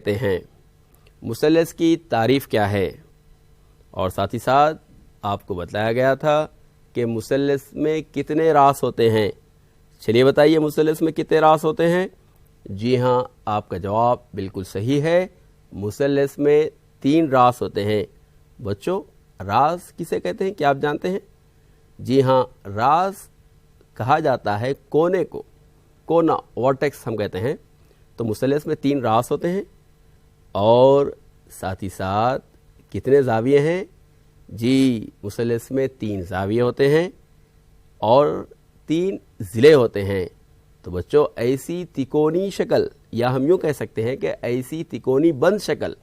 کہتے ہیں، مثلث کی تعریف کیا ہے، اور ساتھ ہی ساتھ آپ کو بتلایا گیا تھا کہ مثلث میں کتنے راس ہوتے ہیں۔ چلیے بتائیے مثلث میں کتنے راس ہوتے ہیں؟ جی ہاں، آپ کا جواب بالکل صحیح ہے، مثلث میں 3 راس ہوتے ہیں۔ بچوں، راس کسے کہتے ہیں کیا آپ جانتے ہیں؟ جی ہاں، راس کہا جاتا ہے کونے کو، کونا، ورٹیکس ہم کہتے ہیں۔ تو مثلث میں 3 راس ہوتے ہیں، اور ساتھ ہی ساتھ کتنے زاویے ہیں؟ جی، مثلث میں 3 زاویے ہوتے ہیں اور 3 ضلع ہوتے ہیں۔ تو بچوں، ایسی تکونی شکل، یا ہم یوں کہہ سکتے ہیں کہ ایسی تکونی بند شکل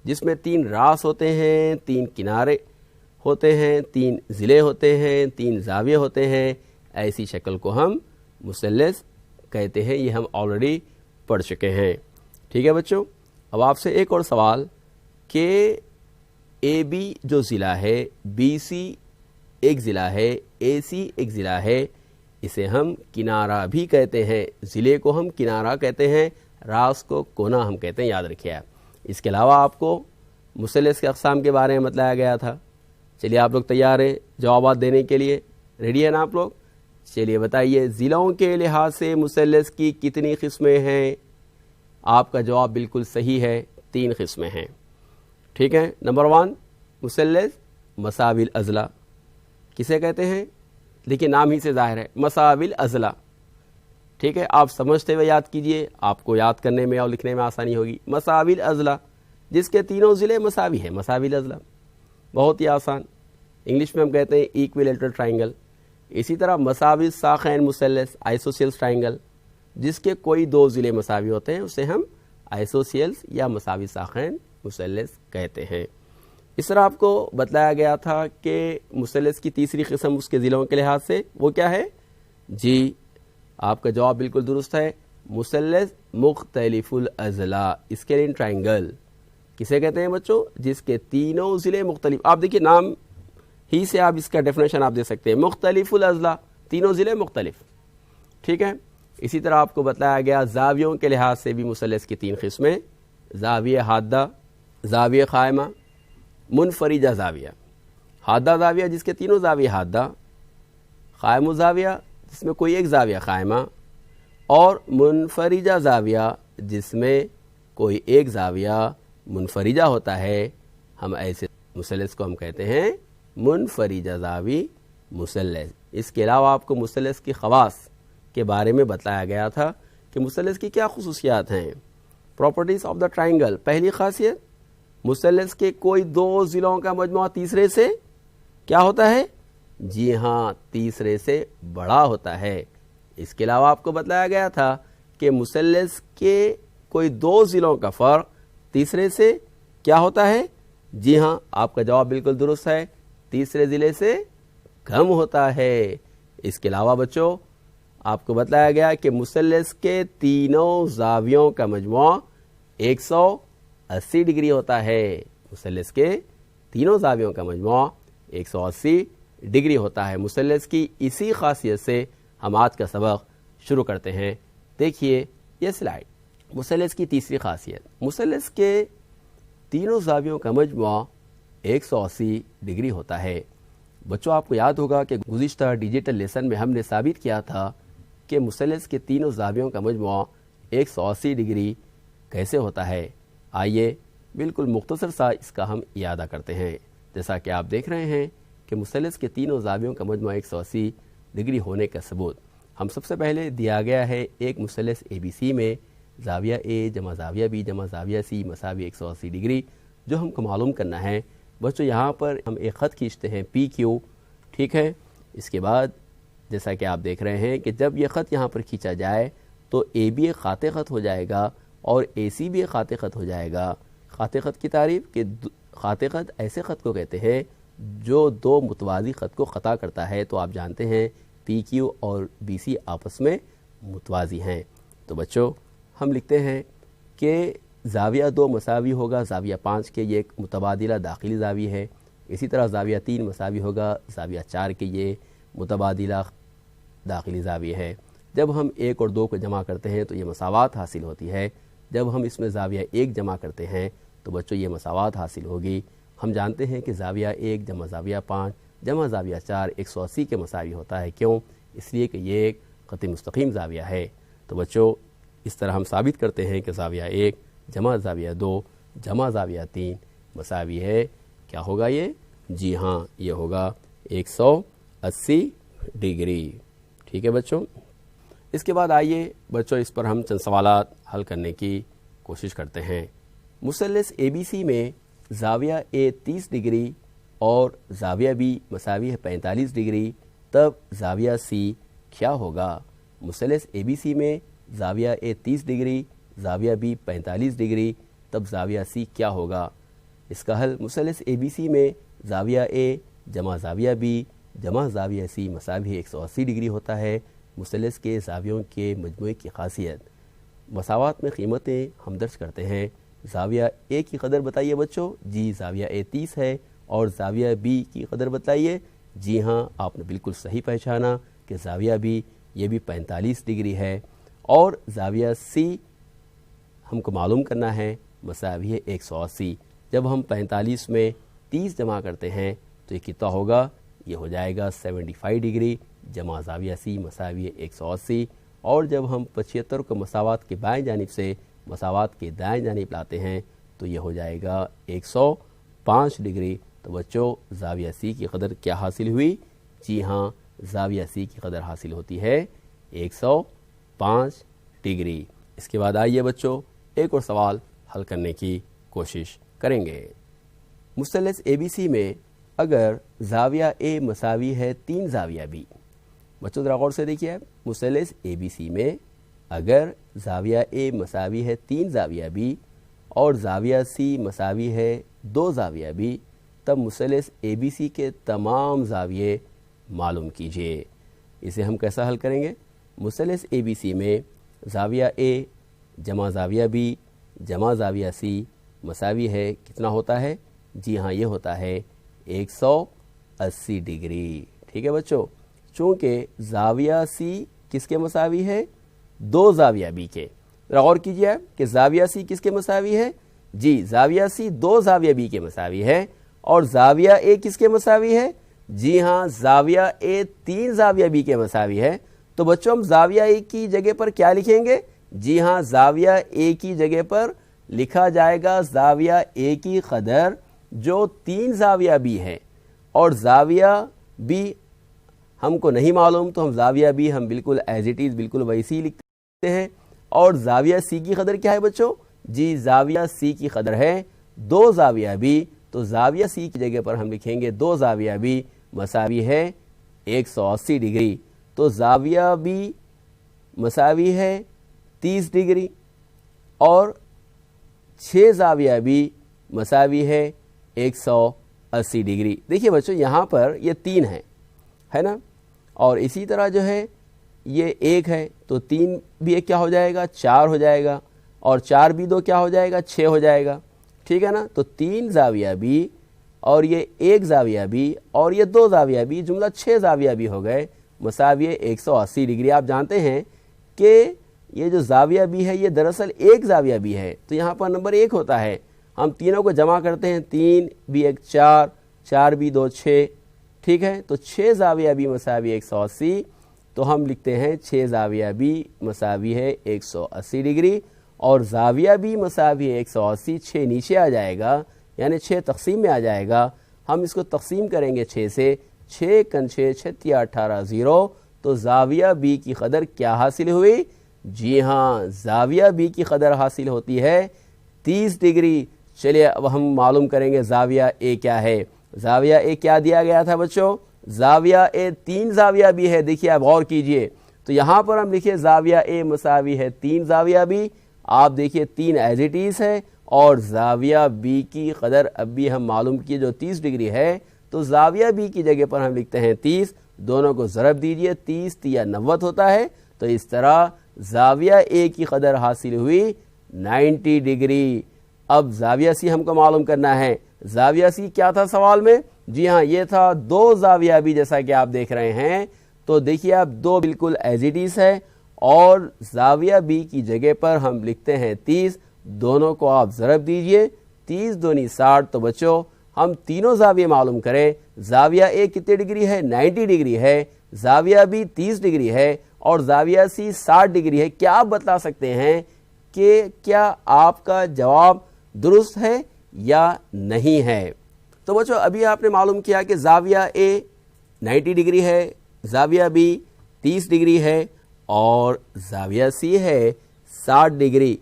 جس میں 3 راس ہوتے ہیں، 3 کنارے ہوتے ہیں، 3 ضلع ہوتے ہیں، 3 زاویے ہوتے ہیں، ایسی شکل کو ہم مثلث کہتے ہیں۔ یہ ہم آلریڈی پڑھ چکے ہیں۔ ٹھیک ہے بچوں، اب آپ سے ایک اور سوال کہ اے بی جو ضلع ہے، بی سی ایک ضلع ہے، اے سی ایک ضلع ہے، اسے ہم کنارہ بھی کہتے ہیں۔ ضلع کو ہم کنارہ کہتے ہیں، راس کو کونا ہم کہتے ہیں، یاد رکھیے آپ۔ اس کے علاوہ آپ کو مثلث کے اقسام کے بارے میں بتلایا گیا تھا۔ چلیے آپ لوگ تیار ہیں جوابات دینے کے لیے؟ ریڈی ہیں نا آپ لوگ؟ چلیے بتائیے، ضلعوں کے لحاظ سے مثلث کی کتنی قسمیں ہیں؟ آپ کا جواب بالکل صحیح ہے، 3 قسمیں ہیں۔ ٹھیک ہے، نمبر 1 مثلث مساوی الاضلاع کسے کہتے ہیں؟ دیکھیے نام ہی سے ظاہر ہے، مساوی الاضلاع۔ ٹھیک ہے، آپ سمجھتے ہوئے یاد کیجئے، آپ کو یاد کرنے میں اور لکھنے میں آسانی ہوگی۔ مساوی الاضلاع جس کے تینوں ضلع مساوی ہیں، مساوی الاضلاع، بہت ہی آسان۔ انگلش میں ہم کہتے ہیں ایکویلیٹرل ٹرائنگل۔ اسی طرح مساوی الساقین مثلث، آئسوسیلس ٹرائنگل، جس کے کوئی 2 ضلع مساوی ہوتے ہیں، اسے ہم آئسوسیلس یا مساوی ساقین مثلث کہتے ہیں۔ اس طرح آپ کو بتلایا گیا تھا کہ مثلث کی تیسری قسم اس کے ضلعوں کے لحاظ سے وہ کیا ہے؟ جی، آپ کا جواب بالکل درست ہے، مثلث مختلف الاضلاع، اسکیلین ٹرائنگل کسے کہتے ہیں بچوں؟ جس کے تینوں ضلع مختلف، آپ دیکھیے نام ہی سے آپ اس کا ڈیفینیشن آپ دے سکتے ہیں، مختلف الاضلاع، تینوں ضلع مختلف۔ ٹھیک ہے، اسی طرح آپ کو بتلایا گیا زاویوں کے لحاظ سے بھی مثلث کی 3 قسمیں، زاویہ حادہ، زاویہ قائمہ، منفرجہ زاویہ۔ حادہ زاویہ جس کے تینوں زاویہ حادہ، قائم زاویہ جس میں کوئی ایک زاویہ قائمہ، اور منفرجہ زاویہ جس میں کوئی ایک زاویہ منفرجہ ہوتا ہے۔ ہم ایسے مثلث کو ہم کہتے ہیں منفرجہ زاوی مثلث۔ اس کے علاوہ آپ کو مثلث کی خواص کے بارے میں بتلایا گیا تھا کہ مثلث کی کیا خصوصیات ہیں۔ پراپرٹیز آف دا ٹرائنگل، پہلی خاصیت، مثلث کے کوئی 2 ضلعوں کا مجموعہ تیسرے سے کیا ہوتا ہے؟ جی ہاں، تیسرے سے بڑا ہوتا ہے۔ اس کے علاوہ آپ کو بتلایا گیا تھا کہ مثلث کے کوئی 2 ضلعوں کا فرق تیسرے سے کیا ہوتا ہے؟ جی ہاں، آپ کا جواب بالکل درست ہے، تیسرے ضلع سے کم ہوتا ہے۔ اس کے علاوہ بچوں، آپ کو بتلایا گیا کہ مثلث کے تینوں زاویوں کا مجموعہ 180 ڈگری ہوتا ہے۔ مثلث کے تینوں زاویوں کا مجموعہ 180 ڈگری ہوتا ہے۔ مثلث کی اسی خاصیت سے ہم آج کا سبق شروع کرتے ہیں۔ دیکھیے یہ سلائیڈ، مثلث کی تیسری خاصیت، مثلث کے تینوں زاویوں کا مجموعہ 180 ڈگری ہوتا ہے۔ بچوں، آپ کو یاد ہوگا کہ گزشتہ ڈیجیٹل لیسن میں ہم نے ثابت کیا تھا کہ مثلث کے تینوں زاویوں کا مجموعہ 180 ڈگری کیسے ہوتا ہے۔ آئیے بالکل مختصر سا اس کا ہم اعادہ کرتے ہیں۔ جیسا کہ آپ دیکھ رہے ہیں کہ مثلث کے تینوں زاویوں کا مجموعہ 180 ڈگری ہونے کا ثبوت ہم سب سے پہلے دیا گیا ہے ایک مثلث اے بی سی میں زاویہ اے جمع زاویہ بی جمع زاویہ سی مساوی 180 ڈگری، جو ہم کو معلوم کرنا ہے۔ بچوں، یہاں پر ہم ایک خط کھینچتے ہیں پی کیو، ٹھیک ہے۔ اس کے بعد جیسا کہ آپ دیکھ رہے ہیں کہ جب یہ خط یہاں پر کھینچا جائے تو اے بی ایک قاطع خط ہو جائے گا اور اے سی بھی ایک قاطع خط ہو جائے گا۔ قاطع خط کی تعریف کہ قاطع خط ایسے خط کو کہتے ہیں جو 2 متوازی خط کو قطع کرتا ہے۔ تو آپ جانتے ہیں پی کیو اور بی سی آپس میں متوازی ہیں۔ تو بچوں، ہم لکھتے ہیں کہ زاویہ 2 مساوی ہوگا زاویہ 5 کے، یہ ایک متبادلہ داخلی زاویہ ہے۔ اسی طرح زاویہ 3 مساوی ہوگا زاویہ 4 کے، یہ متبادلہ داخلی زاویہ ہے۔ جب ہم 1 اور 2 کو جمع کرتے ہیں تو یہ مساوات حاصل ہوتی ہے۔ جب ہم اس میں زاویہ 1 جمع کرتے ہیں تو بچوں یہ مساوات حاصل ہوگی۔ ہم جانتے ہیں کہ زاویہ 1 جمع زاویہ 5 جمع زاویہ 4 180 کے مساوی ہوتا ہے۔ کیوں؟ اس لیے کہ یہ ایک خط مستقیم زاویہ ہے۔ تو بچوں اس طرح ہم ثابت کرتے ہیں کہ زاویہ 1 جمع زاویہ 2 جمع زاویہ 3 مساوی ہے، کیا ہوگا یہ؟ جی ہاں، یہ ہوگا 180 ڈگری۔ ٹھیک ہے بچوں، اس کے بعد آئیے بچوں اس پر ہم چند سوالات حل کرنے کی کوشش کرتے ہیں۔ مثلث اے بی سی میں زاویہ اے 30 ڈگری اور زاویہ بی مساوی ہے 45 ڈگری، تب زاویہ سی کیا ہوگا؟ مثلث اے بی سی میں زاویہ اے 30 ڈگری زاویہ بی 45 ڈگری، تب زاویہ سی کیا ہوگا؟ اس کا حل مثلث اے بی سی میں زاویہ اے جمع زاویہ بی جمع زاویہ سی مساوی 180 ڈگری ہوتا ہے۔ مثلث کے زاویوں کے مجموعے کی خاصیت، مساوات میں قیمتیں ہم درج کرتے ہیں۔ زاویہ اے کی قدر بتائیے بچوں، جی زاویہ اے 30 ہے، اور زاویہ بی کی قدر بتائیے، جی ہاں آپ نے بالکل صحیح پہچانا کہ زاویہ بی یہ بھی 45 ڈگری ہے، اور زاویہ سی ہم کو معلوم کرنا ہے مساوی ہے 180۔ جب ہم 45 میں 30 جمع کرتے ہیں تو یہ کتنا ہوگا؟ یہ ہو جائے گا 75 ڈگری جمع زاویہ سی مساوی ہے 180، اور جب ہم 75 کو مساوات کے بائیں جانب سے مساوات کے دائیں جانب لاتے ہیں تو یہ ہو جائے گا 105 ڈگری۔ تو بچوں زاویہ سی کی قدر کیا حاصل ہوئی؟ جی ہاں، زاویہ سی کی قدر حاصل ہوتی ہے 105 ڈگری۔ اس کے بعد آئیے بچوں ایک اور سوال حل کرنے کی کوشش کریں گے۔ مثلث اے بی سی میں اگر زاویہ اے مساوی ہے 3 زاویہ بی، بچوں ذرا غور سے دیکھیے، مثلث اے بی سی میں اگر زاویہ اے مساوی ہے 3 زاویہ بی اور زاویہ سی مساوی ہے 2 زاویہ بی، تب مثلث اے بی سی کے تمام زاویے معلوم کیجیے۔ اسے ہم کیسا حل کریں گے؟ مثلث اے بی سی میں زاویہ اے جمع زاویہ بی جمع زاویہ سی مساوی ہے کتنا ہوتا ہے؟ جی ہاں، یہ ہوتا ہے 180 ڈگری۔ ٹھیک ہے بچوں، چونکہ زاویہ سی کس کے مساوی ہے؟ 2 زاویہ بی کے۔ غور کیجیے کہ زاویہ سی کس کے مساوی ہے؟ جی زاویہ سی 2 زاویہ بی کے مساوی ہے، اور زاویہ اے کس کے مساوی ہے؟ جی ہاں، زاویہ اے 3 زاویہ بی کے مساوی ہے۔ تو بچوں ہم زاویہ اے کی جگہ پر کیا لکھیں گے؟ جی ہاں، زاویہ اے کی جگہ پر لکھا جائے گا زاویہ اے کی قدر جو 3 زاویہ بی ہے، اور زاویہ بی ہم کو نہیں معلوم تو ہم زاویہ بی ہم بالکل ایز اٹ از بالکل ویسی ہی لکھتے ہیں۔ اور زاویہ سی کی قدر کیا ہے بچوں؟ جی زاویہ سی کی قدر ہے 2 زاویہ بی، تو زاویہ سی کی جگہ پر ہم لکھیں گے 2 زاویہ بی مساوی ہے 180 ڈگری۔ تو زاویہ بی مساوی ہے 30 ڈگری اور 6 زاویہ بی مساوی ہے 180 ڈگری۔ دیکھیے بچوں یہاں پر یہ 3 ہے نا، اور اسی طرح جو ہے یہ 1 ہے، تو 3 بھی ایک کیا ہو جائے گا؟ 4 ہو جائے گا، اور 4 بھی 2 کیا ہو جائے گا؟ 6 ہو جائے گا۔ ٹھیک ہے نا، تو 3 زاویہ بی اور یہ 1 زاویہ بی اور یہ 2 زاویہ بی، جملہ 6 زاویہ بی ہو گئے مساوی 180 ڈگری۔ آپ جانتے ہیں کہ یہ جو زاویہ بی ہے یہ دراصل 1 زاویہ بی ہے، تو یہاں پر نمبر 1 ہوتا ہے۔ ہم تینوں کو جمع کرتے ہیں، 3 بھی 1 4 4 بھی 2 6، ٹھیک ہے، تو 6 زاویہ بی مساوی 180، تو ہم لکھتے ہیں 6 زاویہ بی مساوی ہے 180 ڈگری، اور زاویہ بی مساوی 180، 6 نیچے آ جائے گا یعنی 6 تقسیم میں آ جائے گا۔ ہم اس کو تقسیم کریں گے 6 سے، 6 × 6 = 18 0، تو زاویہ بی کی قدر کیا حاصل ہوئی؟ جی ہاں، زاویہ بی کی قدر حاصل ہوتی ہے 30 ڈگری۔ چلیے اب ہم معلوم کریں گے زاویہ اے کیا ہے۔ زاویہ اے کیا دیا گیا تھا بچوں؟ زاویہ اے 3 زاویہ بی ہے۔ دیکھیے آپ غور کیجئے، تو یہاں پر ہم لکھے زاویہ اے مساوی ہے 3 زاویہ بی، آپ دیکھیے 3 ایز اٹ از ہے، اور زاویہ بی کی قدر اب بھی ہم معلوم کیے جو 30 ڈگری ہے، تو زاویہ بی کی جگہ پر ہم لکھتے ہیں 30، دونوں کو ضرب دیجئے، 30 × 90 ہوتا ہے، تو اس طرح زاویہ اے کی قدر حاصل ہوئی 90 ڈگری۔ اب زاویہ سی ہم کو معلوم کرنا ہے۔ زاویہ سی کیا تھا سوال میں؟ جی ہاں، یہ تھا 2 زاویہ بی، جیسا کہ آپ دیکھ رہے ہیں۔ تو دیکھیے آپ 2 بالکل ایز اٹ از ہے، اور زاویہ بی کی جگہ پر ہم لکھتے ہیں 30. دونوں کو آپ ضرب دیجئے, 30 دونی 60. تو بچوں ہم تینوں زاویے معلوم کریں. زاویہ اے کتنے ڈگری ہے؟ 90 ڈگری ہے. زاویہ بی 30 ڈگری ہے اور زاویہ سی 60 ڈگری ہے. کیا آپ بتا سکتے ہیں کہ کیا آپ کا جواب درست ہے یا نہیں ہے؟ تو بچوں ابھی آپ نے معلوم کیا کہ زاویہ اے 90 ڈگری ہے, زاویہ بی 30 ڈگری ہے اور زاویہ سی ہے 60 ڈگری.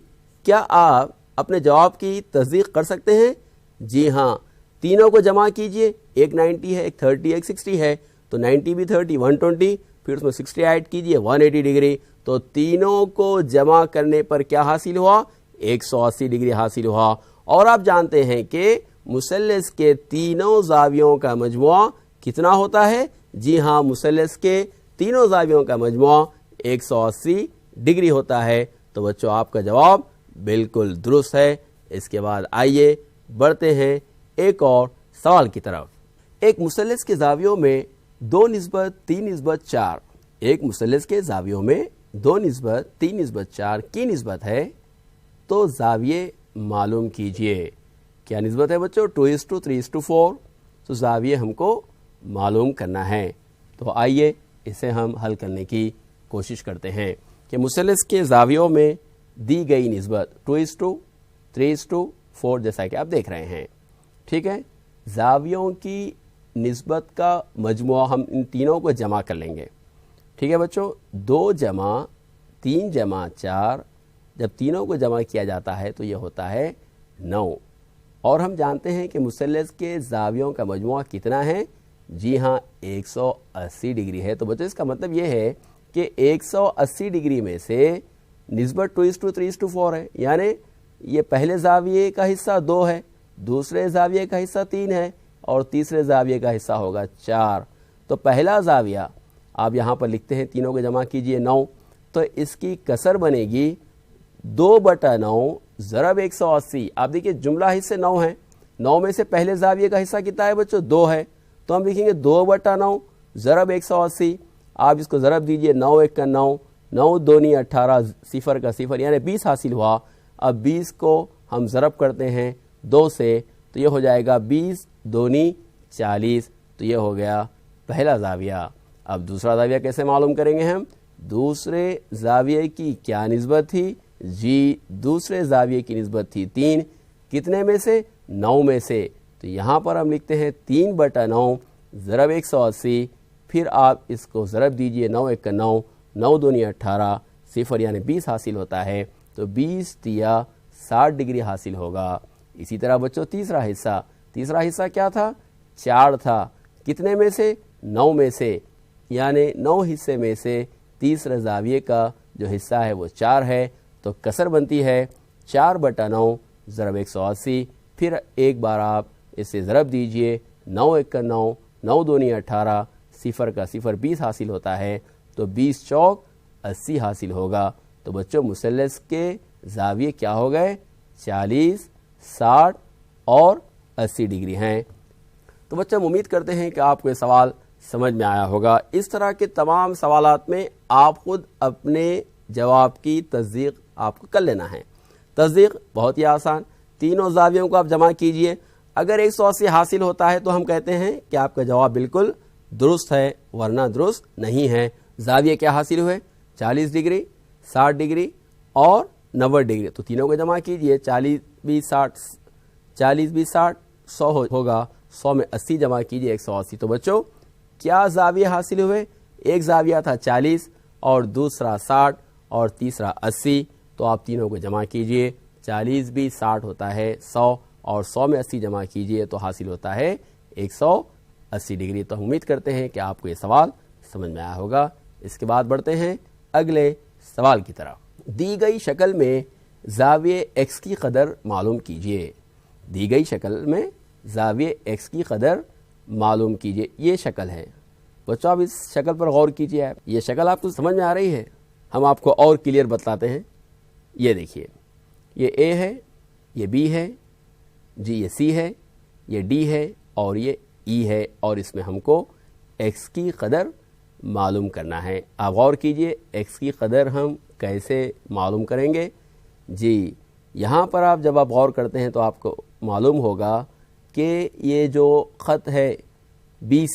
کیا آپ اپنے جواب کی تصدیق کر سکتے ہیں؟ جی ہاں, تینوں کو جمع کیجئے, ایک 90 ہے, ایک 30, ایک 60 ہے, تو 90 بھی 30, 120, پھر اس میں 60 ایڈ کیجئے 180 ڈگری. تو تینوں کو جمع کرنے پر کیا حاصل ہوا؟ 180 ڈگری حاصل ہوا. اور آپ جانتے ہیں کہ مثلث کے تینوں زاویوں کا مجموعہ کتنا ہوتا ہے؟ جی ہاں, مثلث کے تینوں زاویوں کا مجموعہ 180 ڈگری ہوتا ہے. تو بچوں آپ کا جواب بالکل درست ہے. اس کے بعد آئیے بڑھتے ہیں ایک اور سوال کی طرف. ایک مثلث کے زاویوں میں 2:3:4, ایک مثلث کے زاویوں میں 2:3:4 کی نسبت ہے, تو زاویے معلوم کیجئے. کیا نسبت ہے بچوں؟ 2:3:4. تو زاویے ہم کو معلوم کرنا ہے. تو آئیے اسے ہم حل کرنے کی کوشش کرتے ہیں کہ مثلث کے زاویوں میں دی گئی نسبت 2:3:4 جیسا کہ آپ دیکھ رہے ہیں. ٹھیک ہے, زاویوں کی نسبت کا مجموعہ ہم ان تینوں کو جمع کر لیں گے. ٹھیک ہے بچوں, 2+3+4 جب تینوں کو جمع کیا جاتا ہے تو یہ ہوتا ہے 9. اور ہم جانتے ہیں کہ مثلث کے زاویوں کا مجموعہ کتنا ہے؟ جی ہاں, 180 ڈگری ہے. تو بچوں اس کا مطلب یہ ہے کہ 180 ڈگری میں سے نسبت 2:3:4 ہے, یعنی یہ پہلے زاویے کا حصہ 2 ہے, دوسرے زاویے کا حصہ 3 ہے اور تیسرے زاویے کا حصہ ہوگا 4. تو پہلا زاویہ آپ یہاں پر لکھتے ہیں, تینوں کو جمع کیجئے 9, تو اس کی کسر بنے گی 2/9 ضرب 180. آپ دیکھیے جملہ حصے 9 ہیں, 9 میں سے پہلے زاویے کا حصہ کتنا ہے بچوں؟ 2 ہے, تو ہم لکھیں گے 2/9 ضرب 180. آپ اس کو ضرب دیجئے, 9×1=9, 9×2=18, 0 کا 0 یعنی 20 حاصل ہوا. اب 20 کو ہم ضرب کرتے ہیں 2 سے, تو یہ ہو جائے گا 20×2=40. تو یہ ہو گیا پہلا زاویہ. اب دوسرا زاویہ کیسے معلوم کریں گے ہم؟ دوسرے زاویے کی کیا نسبت تھی؟ جی دوسرے زاویے کی نسبت تھی 3. کتنے میں سے؟ 9 میں سے. تو یہاں پر ہم لکھتے ہیں 3/9 ضرب 180. پھر آپ اس کو ضرب دیجئے, 9×1=9, 9×2=18, 0 یعنی 20 حاصل ہوتا ہے. تو 20×3=60 ڈگری حاصل ہوگا. اسی طرح بچوں تیسرا حصہ کیا تھا؟ 4 تھا. کتنے میں سے؟ 9 میں سے, یعنی 9 حصے میں سے تیسرے زاویے کا جو حصہ ہے وہ 4 ہے. تو کسر بنتی ہے 4/9 ضرب 180. پھر ایک بار آپ اسے ضرب دیجئے, 9×1=9, 9×2=18, 0 کا 0 20 حاصل ہوتا ہے. تو 20×4=80 حاصل ہوگا. تو بچوں مثلث کے زاویے کیا ہو گئے؟ 40, 60 اور 80 ڈگری ہیں. تو بچوں امید کرتے ہیں کہ آپ کو یہ سوال سمجھ میں آیا ہوگا. اس طرح کے تمام سوالات میں آپ خود اپنے جواب کی تصدیق آپ کو کر لینا ہے. تصدیق بہت ہی آسان, تینوں زاویوں کو آپ جمع کیجئے. اگر 180 حاصل ہوتا ہے تو ہم کہتے ہیں کہ آپ کا جواب بالکل درست ہے, ورنہ درست نہیں ہے. زاویے کیا حاصل ہوئے؟ 40 ڈگری, 60 ڈگری اور 90 ڈگری. تو تینوں کو جمع کیجئے, 40×20=60, 100 ہوگا. 100 میں 80 جمع کیجئے 180. تو بچوں کیا زاویے حاصل ہوئے؟ ایک زاویہ تھا 40 اور دوسرا 60 اور تیسرا 80. تو آپ تینوں کو جمع کیجئے, 40×60 ہوتا ہے 100 اور 100 میں 80 جمع کیجئے تو حاصل ہوتا ہے 180 ڈگری. تو ہم امید کرتے ہیں کہ آپ کو یہ سوال سمجھ میں آیا ہوگا. اس کے بعد بڑھتے ہیں اگلے سوال کی طرف. دی گئی شکل میں زاویے x کی قدر معلوم کیجئے. دی گئی شکل میں زاویے x کی قدر معلوم کیجئے. یہ شکل ہے بچوں, آپ اس شکل پر غور کیجئے. یہ شکل آپ کو سمجھ میں آ رہی ہے؟ ہم آپ کو اور کلیئر بتلاتے ہیں. یہ دیکھیے, یہ A ہے, یہ B ہے, جی یہ C ہے, یہ D ہے اور یہ E ہے. اور اس میں ہم کو x کی قدر معلوم کرنا ہے۔ آپ غور کیجئے ایکس کی قدر ہم کیسے معلوم کریں گے؟ جی یہاں پر آپ جب آپ غور کرتے ہیں تو آپ کو معلوم ہوگا کہ یہ جو خط ہے بی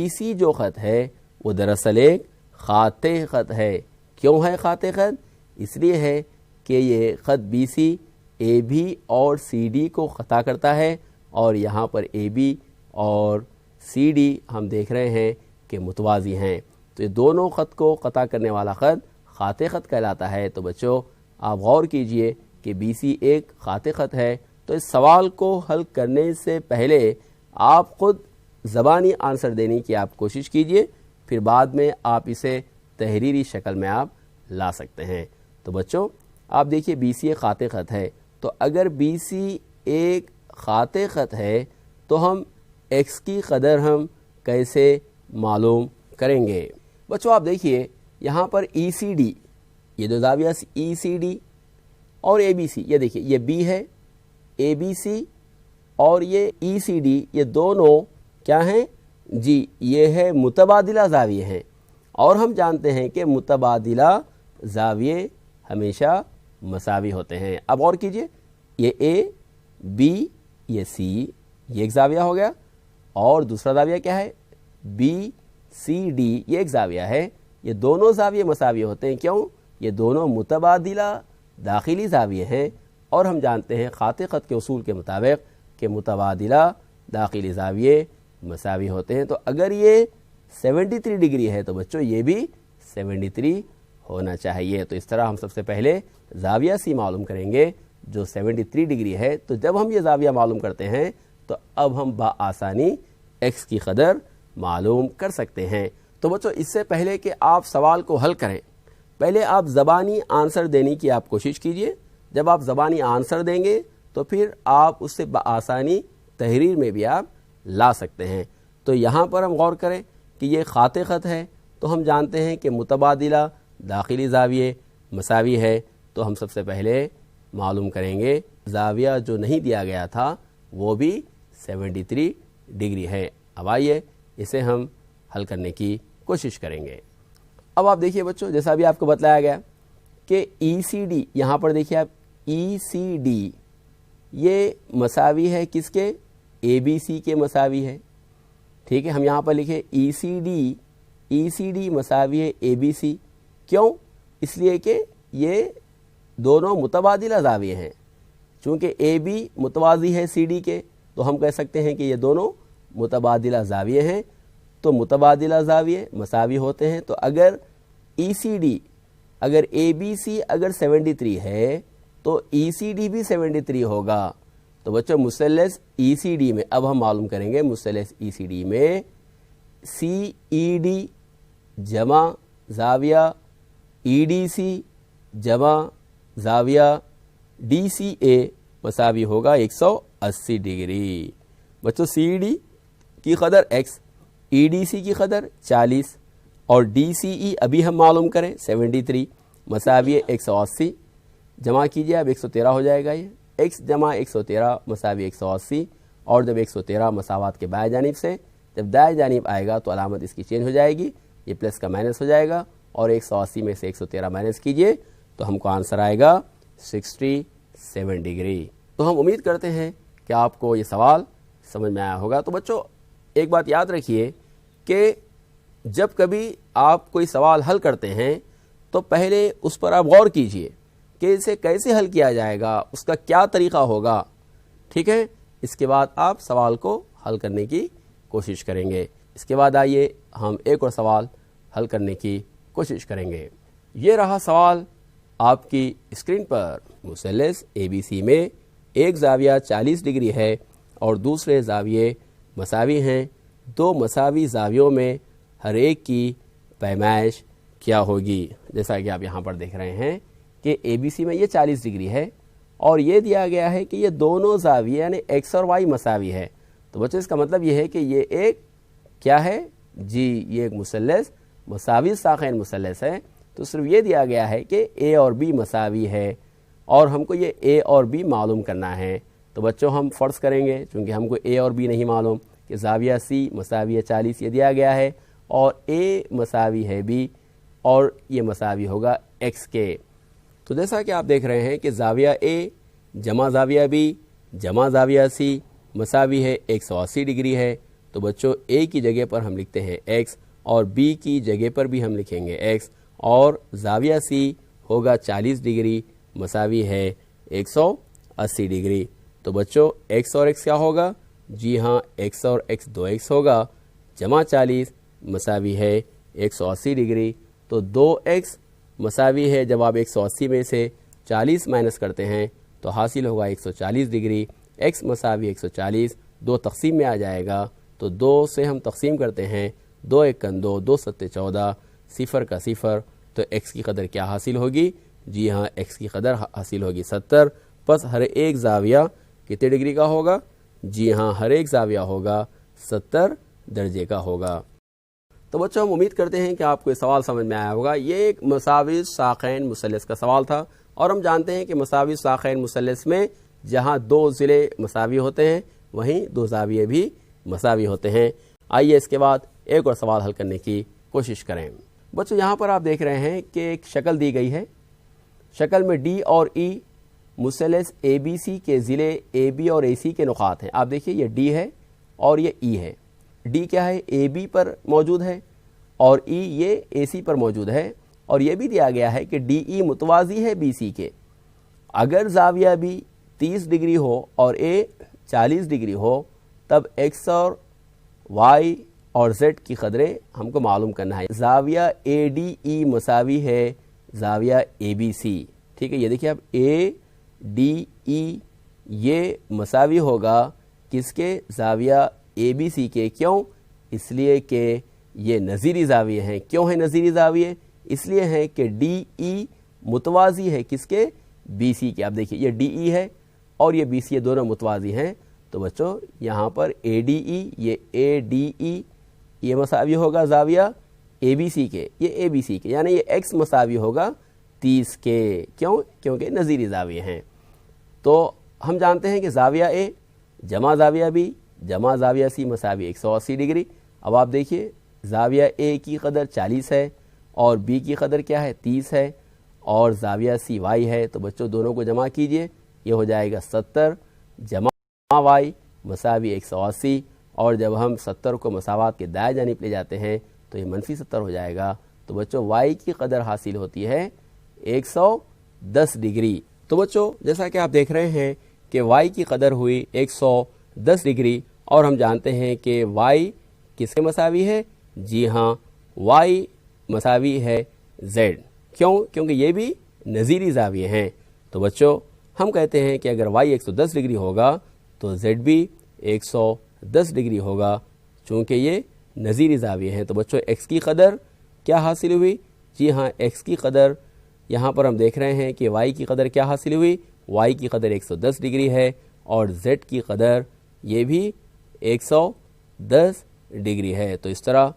سی جو خط ہے وہ دراصل ایک خاطی خط ہے۔ کیوں ہے خاطی خط؟ اس لیے ہے کہ یہ خط بی سی اے بی اور سی ڈی کو خطا کرتا ہے، اور یہاں پر اے بی اور سی ڈی ہم دیکھ رہے ہیں کہ متوازی ہیں، تو یہ دونوں خط کو قطع کرنے والا خط خاطی خط کہلاتا ہے۔ تو بچوں آپ غور کیجئے کہ بی سی ایک خاطی خط ہے، تو اس سوال کو حل کرنے سے پہلے آپ خود زبانی آنسر دینے کی آپ کوشش کیجئے، پھر بعد میں آپ اسے تحریری شکل میں آپ لا سکتے ہیں۔ تو بچوں آپ دیکھیے بی سی ایک خاطی خط ہے، تو اگر بی سی ایک خاطی خط ہے تو ہم ایکس کی قدر ہم کیسے معلوم کریں گے؟ بچوں آپ دیکھیے یہاں پر ای سی ڈی، یہ دو زاویہ ای سی ڈی اور اے بی سی، یہ دیکھیے یہ بی ہے، اے بی سی اور یہ ای سی ڈی، یہ دونوں کیا ہیں؟ جی یہ ہے متبادلہ زاویے ہیں، اور ہم جانتے ہیں کہ متبادلہ زاویے ہمیشہ مساوی ہوتے ہیں۔ اب غور کیجئے یہ اے بی یہ سی، یہ ایک زاویہ ہو گیا، اور دوسرا زاویہ کیا ہے؟ بی سی ڈی، یہ ایک زاویہ ہے۔ یہ دونوں زاویے مساوی ہوتے ہیں، کیوں؟ یہ دونوں متبادلہ داخلی زاویے ہیں، اور ہم جانتے ہیں خاطی خط کے اصول کے مطابق کہ متبادلہ داخلی زاویے مساوی ہوتے ہیں۔ تو اگر یہ 73 ڈگری ہے تو بچوں یہ بھی 73 ہونا چاہیے۔ تو اس طرح ہم سب سے پہلے زاویہ سی معلوم کریں گے جو 73 ڈگری ہے۔ تو جب ہم یہ زاویہ معلوم کرتے ہیں تو اب ہم بآسانی ایکس کی قدر معلوم کر سکتے ہیں۔ تو بچوں اس سے پہلے کہ آپ سوال کو حل کریں، پہلے آپ زبانی آنسر دینے کی آپ کوشش کیجئے۔ جب آپ زبانی آنسر دیں گے تو پھر آپ اس سے بآسانی تحریر میں بھی آپ لا سکتے ہیں۔ تو یہاں پر ہم غور کریں کہ یہ خاطی خط ہے، تو ہم جانتے ہیں کہ متبادلہ داخلی زاویے مساوی ہے، تو ہم سب سے پہلے معلوم کریں گے زاویہ جو نہیں دیا گیا تھا وہ بھی 73 ڈگری ہے۔ اب آئیے اسے ہم حل کرنے کی کوشش کریں گے۔ اب آپ دیکھیے بچوں جیسا بھی آپ کو بتلایا گیا کہ ای سی ڈی، یہاں پر دیکھیے آپ ای سی ڈی یہ مساوی ہے کس کے؟ اے بی سی کے مساوی ہے، ٹھیک ہے۔ ہم یہاں پر لکھیں ای سی ڈی مساوی ہے اے بی سی، کیوں؟ اس لیے کہ یہ دونوں متبادلہ زاویے ہیں، چونکہ اے بی متوازی ہے سی ڈی کے، تو ہم کہہ سکتے ہیں کہ یہ دونوں متبادلہ زاویے ہیں، تو متبادلہ زاویے مساوی ہوتے ہیں۔ تو اگر ای سی ڈی، اگر اے بی سی اگر 73 ہے تو ای سی ڈی بھی 73 ہوگا۔ تو بچوں مثلث ای سی ڈی میں اب ہم معلوم کریں گے، مثلث ای سی ڈی میں سی ای ڈی جمع زاویہ ای ڈی سی جمع زاویہ ڈی سی اے مساوی ہوگا 180 ڈگری۔ بچوں سی ای ڈی کی قدر x، ای ڈی سی کی قدر 40 اور ڈی سی ای ابھی ہم معلوم کریں 73 مساوی 180، جمع کیجئے اب 113 ہو جائے گا، یہ x جمع 113 مساوی 180، اور جب 113 مساوات کے بائیں جانب سے جب دائیں جانب آئے گا تو علامت اس کی چینج ہو جائے گی، یہ پلس کا مائنس ہو جائے گا، اور 180 میں سے 113 مائنس کیجئے تو ہم کو آنسر آئے گا 67 ڈگری۔ تو ہم امید کرتے ہیں کہ آپ کو یہ سوال سمجھ میں آیا ہوگا۔ تو بچوں ایک بات یاد رکھیے کہ جب کبھی آپ کوئی سوال حل کرتے ہیں تو پہلے اس پر آپ غور کیجئے کہ اسے کیسے حل کیا جائے گا، اس کا کیا طریقہ ہوگا، ٹھیک ہے۔ اس کے بعد آپ سوال کو حل کرنے کی کوشش کریں گے۔ اس کے بعد آئیے ہم ایک اور سوال حل کرنے کی کوشش کریں گے۔ یہ رہا سوال آپ کی اسکرین پر۔ مثلث اے بی سی میں ایک زاویہ 40 ڈگری ہے اور دوسرے زاویے مساوی ہیں، دو مساوی زاویوں میں ہر ایک کی پیمائش کیا ہوگی؟ جیسا کہ آپ یہاں پر دیکھ رہے ہیں کہ اے بی سی میں یہ 40 ڈگری ہے اور یہ دیا گیا ہے کہ یہ دونوں زاویے یعنی ایکس اور وائی مساوی ہے۔ تو بچوں اس کا مطلب یہ ہے کہ یہ ایک کیا ہے؟ جی یہ ایک مثلث مساوی ساقین مثلث ہے۔ تو صرف یہ دیا گیا ہے کہ اے اور بی مساوی ہے اور ہم کو یہ اے اور بی معلوم کرنا ہے۔ تو بچوں ہم فرض کریں گے چونکہ ہم کو اے اور بی نہیں معلوم کہ زاویہ سی مساوی 40 یہ دیا گیا ہے اور اے مساوی ہے بی اور یہ مساوی ہوگا ایکس کے۔ تو جیسا کہ آپ دیکھ رہے ہیں کہ زاویہ اے جمع زاویہ بی جمع زاویہ سی مساوی ہے 180 ڈگری ہے، تو بچوں اے کی جگہ پر ہم لکھتے ہیں ایکس اور بی کی جگہ پر بھی ہم لکھیں گے ایکس، اور زاویہ سی ہوگا 40 ڈگری مساوی ہے 180 ڈگری۔ تو بچوں ایکس اور ایکس کیا ہوگا؟ جی ہاں، ایکس اور ایکس 2x ہوگا، جمع 40 مساوی ہے 180 ڈگری۔ تو 2x مساوی ہے، جب آپ 180 میں سے 40 مائنس کرتے ہیں تو حاصل ہوگا 140 ڈگری۔ x مساوی 140 2 تقسیم میں آ جائے گا، تو 2 سے ہم تقسیم کرتے ہیں، 2 1 2 2 7 14 صفر کا صفر، تو x کی قدر کیا حاصل ہوگی؟ جی ہاں، x کی قدر حاصل ہوگی 70۔ پس ہر ایک زاویہ کتنے ڈگری کا ہوگا؟ جی ہاں، ہر ایک زاویہ ہوگا 70 درجے کا ہوگا۔ تو بچوں ہم امید کرتے ہیں کہ آپ کو یہ سوال سمجھ میں آیا ہوگا۔ یہ ایک مساوی ساقین مثلث کا سوال تھا، اور ہم جانتے ہیں کہ مساوی ساقین مثلث میں جہاں 2 ضلع مساوی ہوتے ہیں وہیں 2 زاویے بھی مساوی ہوتے ہیں۔ آئیے اس کے بعد ایک اور سوال حل کرنے کی کوشش کریں۔ بچوں یہاں پر آپ دیکھ رہے ہیں کہ ایک شکل دی گئی ہے، شکل میں ڈی اور ای مثلث اے بی سی کے ضلع اے بی اور اے سی کے نقاط ہیں۔ آپ دیکھیے یہ ڈی ہے اور یہ ای ہے۔ ڈی کیا ہے؟ اے بی پر موجود ہے، اور ای یہ اے سی پر موجود ہے، اور یہ بھی دیا گیا ہے کہ ڈی ای متوازی ہے بی سی کے۔ اگر زاویہ بی 30 ڈگری ہو اور اے 40 ڈگری ہو، تب ایکس اور وائی اور زیڈ کی قدریں ہم کو معلوم کرنا ہے۔ زاویہ اے ڈی ای مساوی ہے زاویہ اے بی سی، ٹھیک ہے؟ یہ دیکھیے اب اے ڈی ای یہ مساوی ہوگا کس کے؟ زاویہ اے بی سی کے۔ کیوں؟ اس لیے کہ یہ نظیری زاویے ہیں۔ کیوں ہیں نظیری زاویے؟ اس لیے ہیں کہ ڈی ای متوازی ہے کس کے؟ بی سی کے۔ آپ دیکھیے یہ ڈی ای ہے اور یہ بی سی، یہ دونوں متوازی ہیں، تو بچوں یہاں پر اے ڈی ای یہ اے ڈی ای یہ مساوی ہوگا زاویہ اے بی سی کے، یہ اے بی سی کے، یعنی یہ ایکس مساوی ہوگا 30 کے۔ کیوں؟ کیونکہ نظیری زاویے ہیں۔ تو ہم جانتے ہیں کہ زاویہ اے جمع زاویہ بی جمع زاویہ سی مساوی 180 ڈگری۔ اب آپ دیکھیے زاویہ اے کی قدر 40 ہے اور بی کی قدر کیا ہے؟ 30 ہے، اور زاویہ سی وائی ہے، تو بچوں دونوں کو جمع کیجئے، یہ ہو جائے گا 70 جمع وائی مساوی 180، اور جب ہم 70 کو مساوات کے دائیں جانب لے جاتے ہیں تو یہ منفی 70 ہو جائے گا، تو بچوں وائی کی قدر حاصل ہوتی ہے 110 ڈگری۔ تو بچوں جیسا کہ آپ دیکھ رہے ہیں کہ وائی کی قدر ہوئی 110 ڈگری، اور ہم جانتے ہیں کہ وائی کس کے مساوی ہے؟ جی ہاں، وائی مساوی ہے زیڈ۔ کیوں؟ کیونکہ یہ بھی نظیری زاویے ہیں۔ تو بچوں ہم کہتے ہیں کہ اگر وائی 110 ڈگری ہوگا تو زیڈ بھی 110 ڈگری ہوگا، چونکہ یہ نظیری زاویے ہیں۔ تو بچوں ایکس کی قدر کیا حاصل ہوئی؟ جی ہاں، ایکس کی قدر یہاں پر ہم دیکھ رہے ہیں کہ وائی کی قدر کیا حاصل ہوئی؟ وائی کی قدر 110 ڈگری ہے، اور زیڈ کی قدر یہ بھی 110 ڈگری ہے۔ تو اس طرح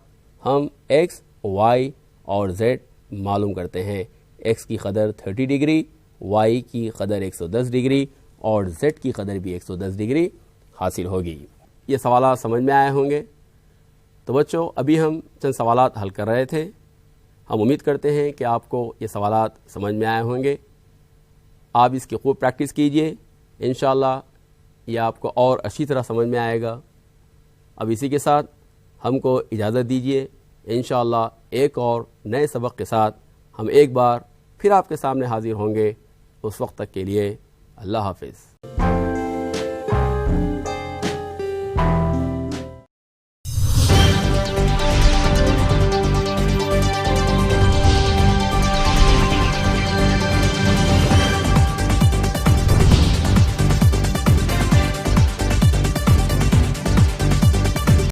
ہم ایکس، وائی اور زیڈ معلوم کرتے ہیں۔ ایکس کی قدر 30 ڈگری، وائی کی قدر 110 ڈگری، اور زیڈ کی قدر بھی 110 ڈگری حاصل ہوگی۔ یہ سوالات سمجھ میں آئے ہوں گے۔ تو بچوں ابھی ہم چند سوالات حل کر رہے تھے، ہم امید کرتے ہیں کہ آپ کو یہ سوالات سمجھ میں آئے ہوں گے۔ آپ اس کی خوب پریکٹس کیجئے، انشاءاللہ یہ آپ کو اور اچھی طرح سمجھ میں آئے گا۔ اب اسی کے ساتھ ہم کو اجازت دیجئے، انشاءاللہ ایک اور نئے سبق کے ساتھ ہم ایک بار پھر آپ کے سامنے حاضر ہوں گے۔ اس وقت تک کے لیے اللہ حافظ۔